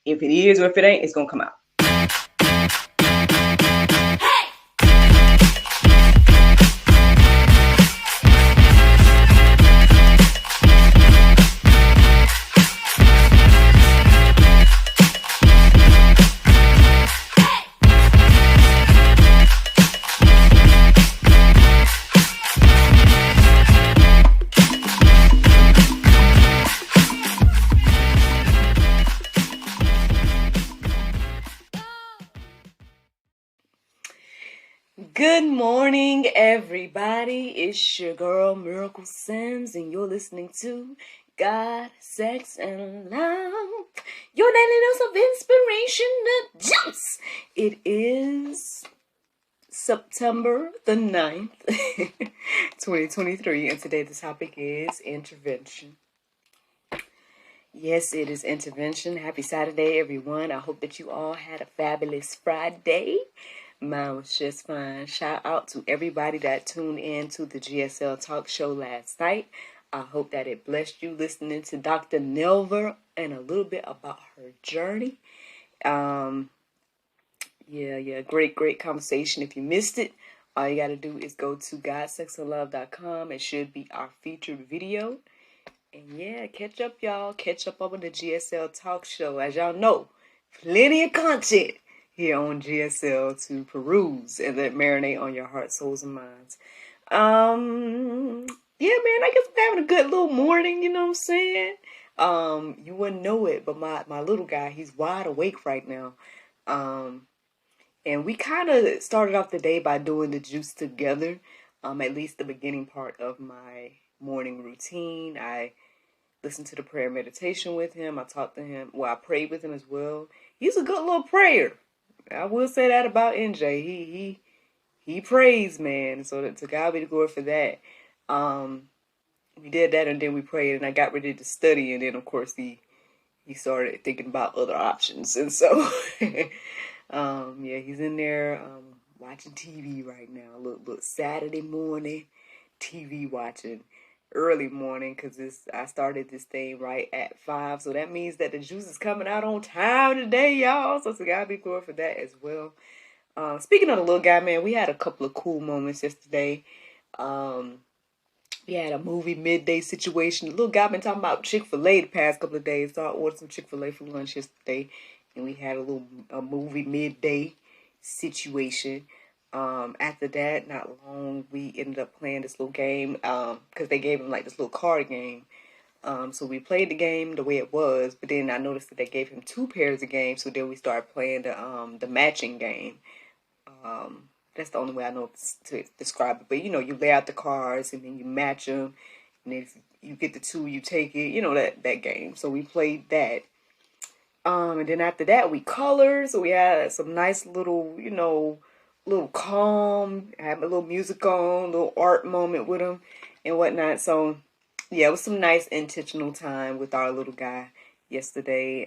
If it is or if it ain't, it's going to come out. Good morning, everybody. It's your girl, Miracle Sims, and you're listening to God, Sex, and Love, your daily dose of inspiration to juice. It is September the 9th, 2023, and today the topic is intervention. Yes, it is intervention. Happy Saturday, everyone. I hope that you all had a fabulous Friday. Mine was just fine. Shout out to everybody that tuned in to the GSL talk show last night. I hope that it blessed you listening to Dr. Nelver and a little bit about her journey. Great conversation. If you missed it, all you got to do is go to godsexandlove.com. It should be our featured video. And yeah, catch up, y'all. Catch up on the GSL talk show. As y'all know, plenty of content here on GSL to peruse and let marinate on your heart, souls, and minds. Yeah, man, I guess I'm having a good little morning, you know what I'm saying? You wouldn't know it, but my little guy, he's wide awake right now. And we kind of started off the day by doing the juice together, at least the beginning part of my morning routine. I listened to the prayer meditation with him. I talked to him. Well, I prayed with him as well. He's a good little prayer. I will say that about NJ. He prays, man. So to God be the glory for that. We did that and then we prayed and I got ready to study and then of course he started thinking about other options and so he's in there watching TV right now. Look Saturday morning TV watching. Early morning because I started this thing right at 5, so that means that the juice is coming out on time today, y'all. So to God be glory for that as well. Speaking of the little guy, man, we had a couple of cool moments yesterday. We had a movie midday situation. The little guy been talking about Chick-fil-A the past couple of days, so I ordered some Chick-fil-A for lunch yesterday, and we had a movie midday situation. After that, not long, we ended up playing this little game, because they gave him like this little card game. So we played the game the way it was, but then I noticed that they gave him 2 pairs of games, so then we started playing the matching game. That's the only way I know to describe it, but you know, you lay out the cards and then you match them, and if you get the 2, you take it, you know, that game. So we played that. And then after that, we colored, so we had some nice little, you know, little calm, have a little music on, little art moment with him and whatnot. So yeah, it was some nice intentional time with our little guy yesterday.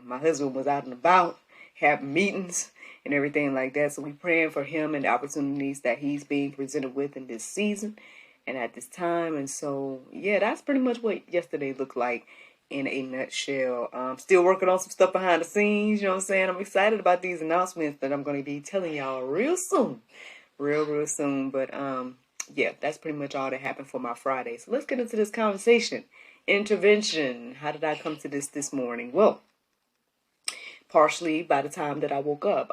My husband was out and about, having meetings and everything like that. So we praying for him and the opportunities that he's being presented with in this season and at this time. And so yeah, that's pretty much what yesterday looked like in a nutshell. Still working on some stuff behind the scenes, you know what I'm saying? I'm excited about these announcements that I'm going to be telling y'all real soon. Real soon. But yeah, that's pretty much all that happened for my Friday. So let's get into this conversation. Intervention. How did I come to this morning? Well, partially by the time that I woke up.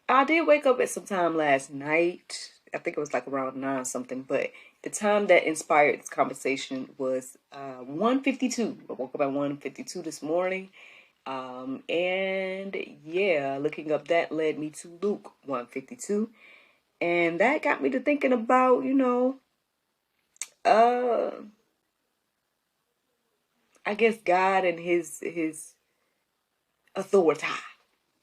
I did wake up at some time last night. I think it was like around 9 something, but the time that inspired this conversation was 1:52. I woke up at 1:52 this morning. And yeah, looking up that led me to Luke 1:52. And that got me to thinking about, you know, I guess God and his authority,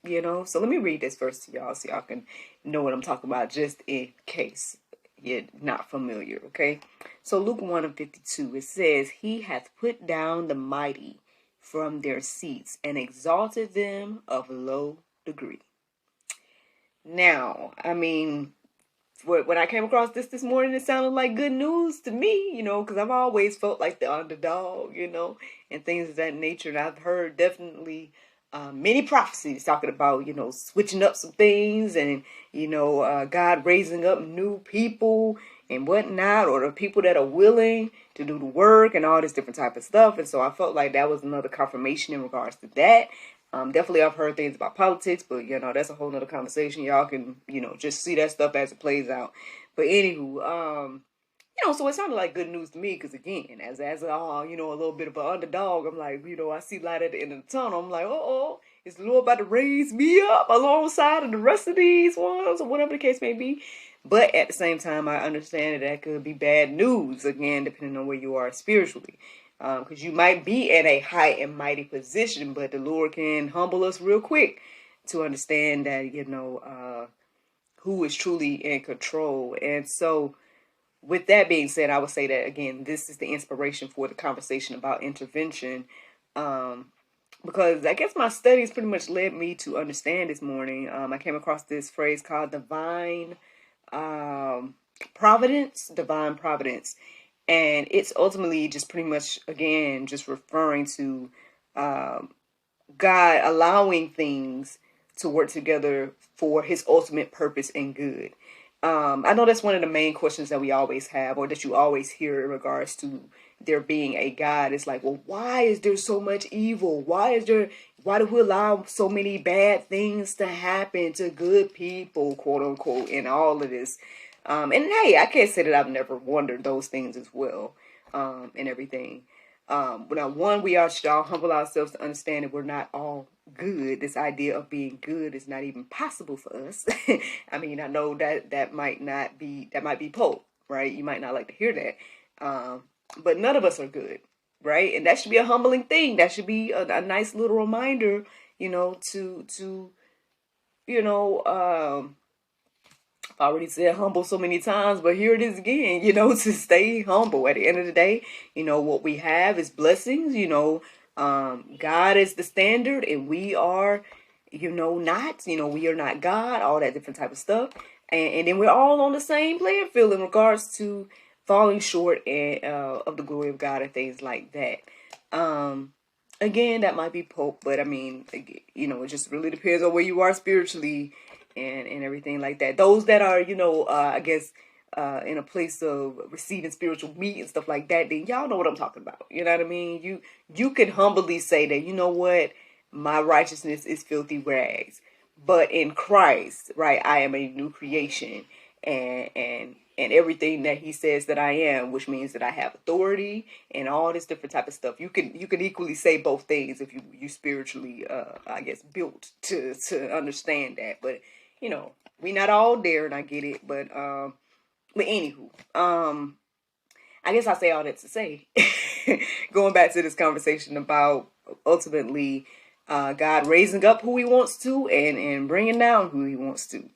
you know. So let me read this verse to y'all so y'all can know what I'm talking about just in case you're not familiar, okay? So Luke 1:52, it says, "He hath put down the mighty from their seats and exalted them of low degree." Now, I mean, when I came across this morning, it sounded like good news to me, you know, because I've always felt like the underdog, you know, and things of that nature. And I've heard definitely many prophecies talking about, switching up some things and, God raising up new people and whatnot, or the people that are willing to do the work and all this different type of stuff. And so I felt like that was another confirmation in regards to that. Definitely I've heard things about politics, but, that's a whole nother conversation. Y'all can, just see that stuff as it plays out. But anywho, so it sounded like good news to me because, again, as a little bit of an underdog, I'm like, I see light at the end of the tunnel. I'm like, is the Lord about to raise me up alongside of the rest of these ones, or whatever the case may be? But at the same time, I understand that could be bad news, again, depending on where you are spiritually. Because you might be in a high and mighty position, but the Lord can humble us real quick to understand that, who is truly in control. And so, with that being said, I would say that, again, this is the inspiration for the conversation about intervention. Because I guess my studies pretty much led me to understand this morning. I came across this phrase called divine providence. And it's ultimately just pretty much, again, just referring to God allowing things to work together for his ultimate purpose and good. I know that's one of the main questions that we always have, or that you always hear in regards to there being a God. It's like, well, why is there so much evil? Why do we allow so many bad things to happen to good people, quote unquote, in all of this? And hey, I can't say that I've never wondered those things as well, and everything. But now, one, we should all humble ourselves to understand that we're not all good. This idea of being good is not even possible for us. I mean, I know that might be Pope, right? You might not like to hear that. But none of us are good, right? And that should be a humbling thing. That should be a nice little reminder, to I've already said humble so many times, but here it is again, to stay humble. At the end of the day, what we have is blessings, God is the standard, and we are, not, we are not God, all that different type of stuff. And then we're all on the same playing field in regards to falling short of the glory of God and things like that. Again, that might be Pope, but I mean, it just really depends on where you are spiritually and everything like that. Those that are, I guess, in a place of receiving spiritual meat and stuff like that, then y'all know what I'm talking about. You know what I mean? You can humbly say that, you know what, my righteousness is filthy rags. But in Christ, right, I am a new creation, and everything that he says that I am, which means that I have authority and all this different type of stuff. You can equally say both things if you spiritually, I guess, built to understand that. But we not all there, and I get it. But anywho, I guess I say all that to say, going back to this conversation about ultimately God raising up who he wants to and bringing down who he wants to.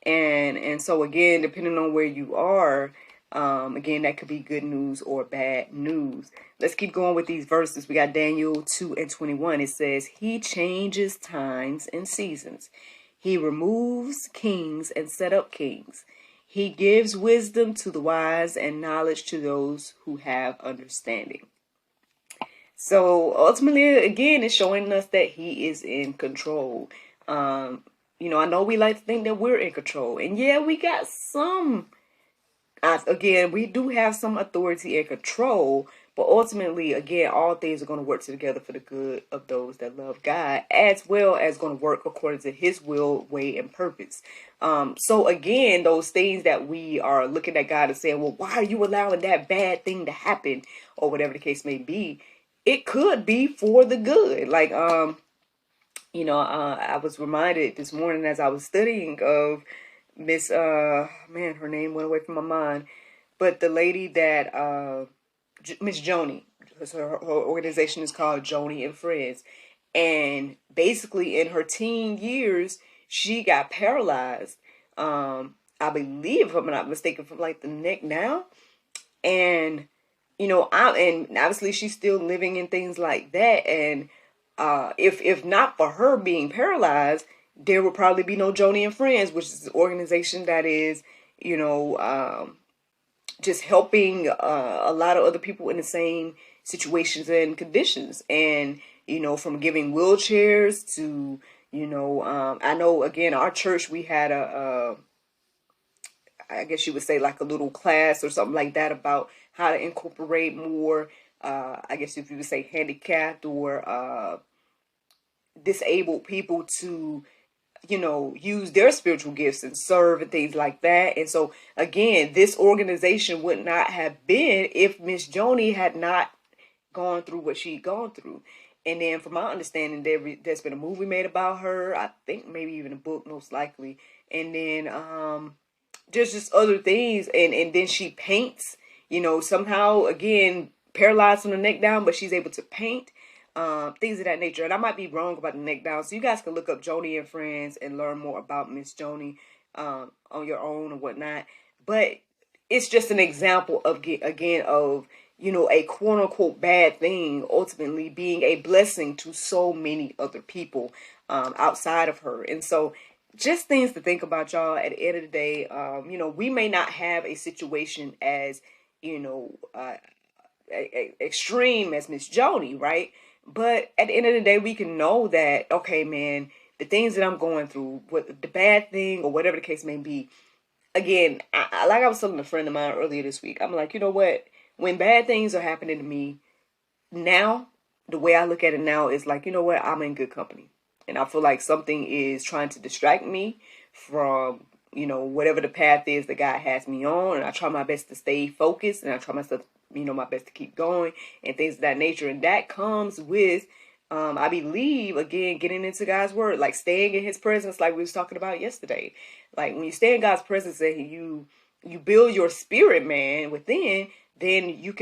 And so, again, depending on where you are, again, that could be good news or bad news. Let's keep going with these verses. We got Daniel 2:21. It says, he changes times and seasons. He removes kings and set up kings. He gives wisdom to the wise and knowledge to those who have understanding. So ultimately, again, it's showing us that he is in control. I know we like to think that we're in control. And yeah, we got some, again, we do have some authority and control. But ultimately, again, all things are going to work together for the good of those that love God, as well as going to work according to his will, way, and purpose. So again, those things that we are looking at God and saying, well, why are you allowing that bad thing to happen, or whatever the case may be? It could be for the good. Like, I was reminded this morning as I was studying of Miss, her name went away from my mind, but the lady that, Miss Joni, her organization is called Joni and Friends. And basically in her teen years, she got paralyzed. I believe, if I'm not mistaken, from like the neck down. And, and obviously she's still living in things like that. And if not for her being paralyzed, there would probably be no Joni and Friends, which is an organization that is, just helping a lot of other people in the same situations and conditions. And from giving wheelchairs to, I know, again, our church, we had I guess you would say like a little class or something like that about how to incorporate more, I guess if you would say handicapped or disabled people to, use their spiritual gifts and serve and things like that. And so, again, this organization would not have been if Miss Joni had not gone through what she'd gone through. And then, from my understanding, there's been a movie made about her. I think maybe even a book, most likely. And then just other things. And then she paints, somehow, again, paralyzed from the neck down, but she's able to paint. Things of that nature. And I might be wrong about the neck down. So you guys can look up Joni and Friends and learn more about Miss Joni on your own or whatnot. But it's just an example of, again, of, a quote unquote bad thing ultimately being a blessing to so many other people outside of her. And so just things to think about, y'all. At the end of the day, we may not have a situation as, extreme as Miss Joni, right? But at the end of the day, we can know that, okay, man, the things that I'm going through, what the bad thing or whatever the case may be, again, like I was telling a friend of mine earlier this week, I'm like, you know what? When bad things are happening to me now, the way I look at it now is like, you know what? I'm in good company. And I feel like something is trying to distract me from, whatever the path is that God has me on. And I try my best to stay focused, and I try myself, my best to keep going and things of that nature. And that comes with, I believe, again, getting into God's word, like staying in his presence, like we was talking about yesterday. Like when you stay in God's presence and you build your spirit, man, within, then you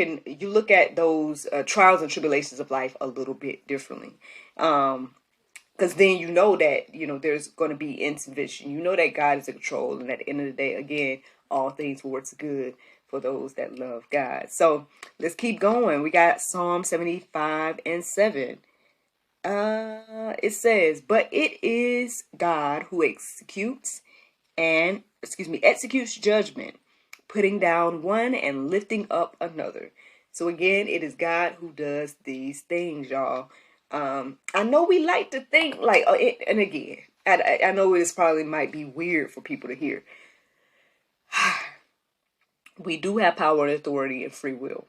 look at those trials and tribulations of life a little bit differently. Because then you know that, there's going to be intervention. You know that God is in control. And at the end of the day, again, all things will work good for those that love God. So let's keep going. We got Psalm 75:7. It says, but it is God who executes judgment, putting down one and lifting up another. So again, it is God who does these things, y'all. I know we like to think like, and again, I know this probably might be weird for people to hear. We do have power and authority and free will,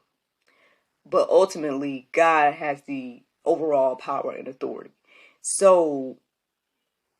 but ultimately God has the overall power and authority. So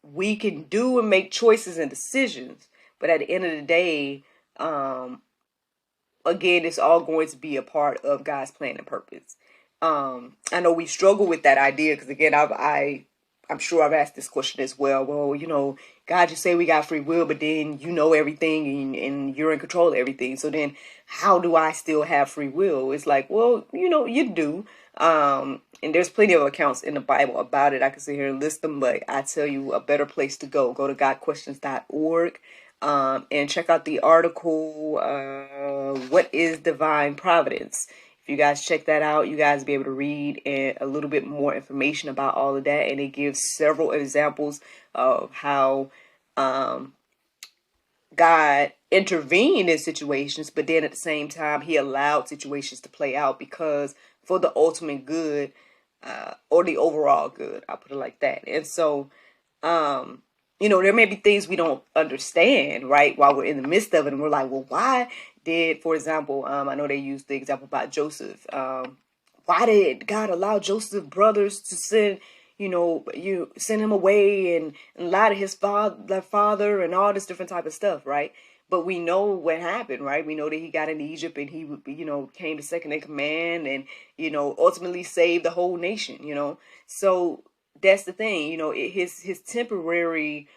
we can do and make choices and decisions, but at the end of the day, again, it's all going to be a part of God's plan and purpose. I know we struggle with that idea because, again, I'm sure I've asked this question as well. Well, God, you say we got free will, but then you know everything and you're in control of everything. So then how do I still have free will? It's like, well, you do. And there's plenty of accounts in the Bible about it. I can sit here and list them, but I tell you a better place to go. Go to godquestions.org. And check out the article, What is Divine Providence? If you guys check that out, you guys will be able to read a little bit more information about all of that. And it gives several examples of how God intervened in situations, but then at the same time, he allowed situations to play out because for the ultimate good or the overall good. I'll put it like that. And so, there may be things we don't understand, right, while we're in the midst of it. And we're like, well, why did, for example, I know they used the example about Joseph. Why did God allow Joseph's brothers to send him away and lie to his father and all this different type of stuff, right? But we know what happened, right? We know that he got into Egypt and he, came to second in command and, ultimately saved the whole nation, So that's the thing, his temporary,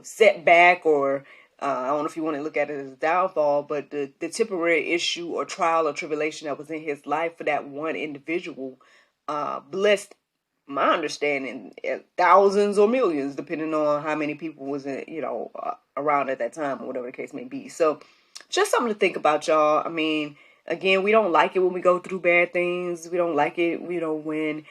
setback or I don't know if you want to look at it as a downfall, but the temporary issue or trial or tribulation that was in his life for that one individual blessed, my understanding, thousands or millions, depending on how many people was around at that time or whatever the case may be. So just something to think about, y'all. I mean, again, we don't like it when we go through bad things. We don't like it, when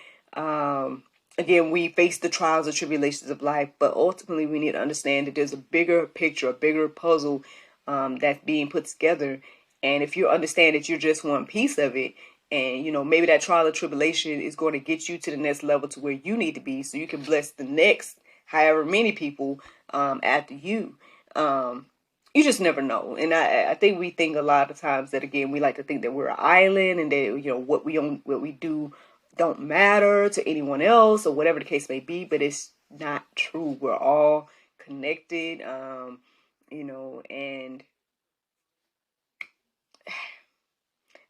again, we face the trials and tribulations of life, but ultimately we need to understand that there's a bigger picture, a bigger puzzle that's being put together. And if you understand that you're just one piece of it, And, maybe that trial or tribulation is going to get you to the next level to where you need to be so you can bless the next however many people after you. You just never know. And I think we think a lot of times that, again, we like to think that we're an island and that, what we do don't matter to anyone else or whatever the case may be. But it's not true. We're all connected, and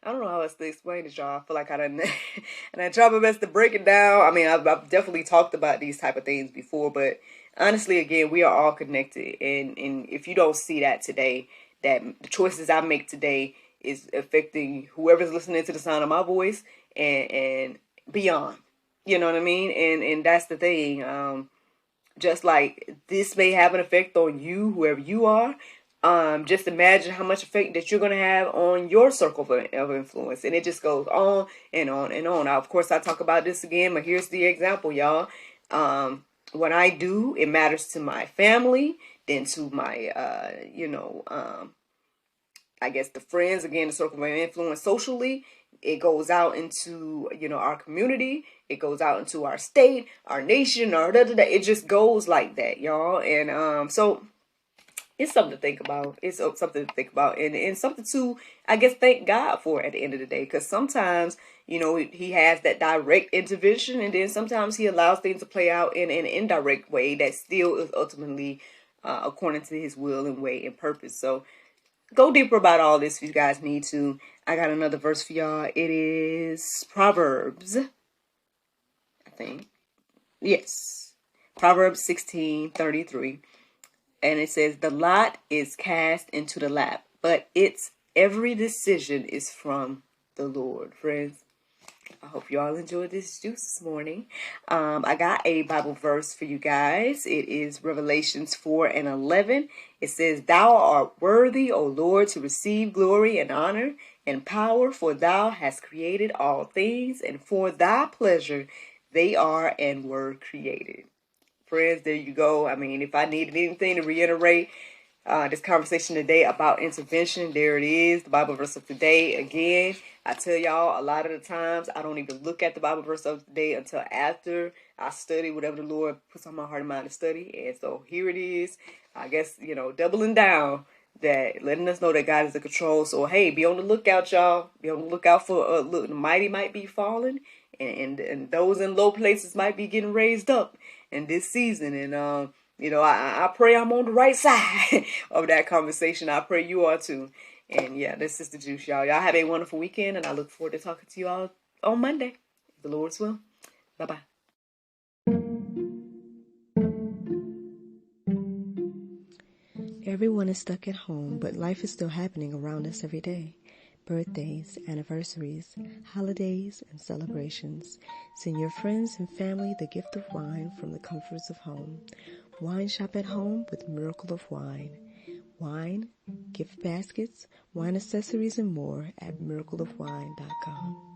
I don't know how else to explain it, y'all. I feel like I done and I try my best to break it down. I mean, I've definitely talked about these type of things before, but honestly, again, we are all connected. And if you don't see that today, that the choices I make today is affecting whoever's listening to the sound of my voice and beyond. You know what I mean? And that's the thing. Just like this may have an effect on you, whoever you are. Just imagine how much effect that you're going to have on your circle of influence. And it just goes on and on and on. Now, of course, I talk about this again, but here's the example, y'all. What I do, it matters to my family, then to my, I guess the friends, again, the circle of influence socially. It goes out into, our community. It goes out into our state, our nation, it just goes like that, y'all. And so it's something to think about. It's something to think about, and something to, I guess, thank God for at the end of the day. Because sometimes, He has that direct intervention, and then sometimes He allows things to play out in an indirect way that still is ultimately according to His will and way and purpose. So go deeper about all this if you guys need to. I got another verse for y'all. It is Proverbs, I think. Yes. Proverbs 16:33. And it says, the lot is cast into the lap, but its every decision is from the Lord. Friends, I hope you all enjoyed this juice this morning. I got a Bible verse for you guys. It is Revelations 4:11. It says, thou art worthy, O Lord, to receive glory and honor and power, for thou hast created all things, and for thy pleasure they are and were created. Friends, there you go. I mean, if I needed anything to reiterate this conversation today about intervention, there it is, the Bible verse of today. Again, I tell y'all, a lot of the times I don't even look at the Bible verse of the day until after I study whatever the Lord puts on my heart and mind to study. And so here it is, I guess, doubling down, that letting us know that God is in control. So, hey, be on the lookout, y'all. Be on the lookout for the mighty might be falling, and those in low places might be getting raised up in this season. And I pray I'm on the right side of that conversation. I pray you are too. And yeah, this is the juice, y'all. Y'all have a wonderful weekend, and I look forward to talking to you all on Monday, if the Lord's will. Bye-bye. Everyone is stuck at home, but life is still happening around us every day. Birthdays, anniversaries, holidays, and celebrations. Send your friends and family the gift of wine from the comforts of home. Wine shop at home with Miracle of Wine. Wine, gift baskets, wine accessories, and more at miracleofwine.com.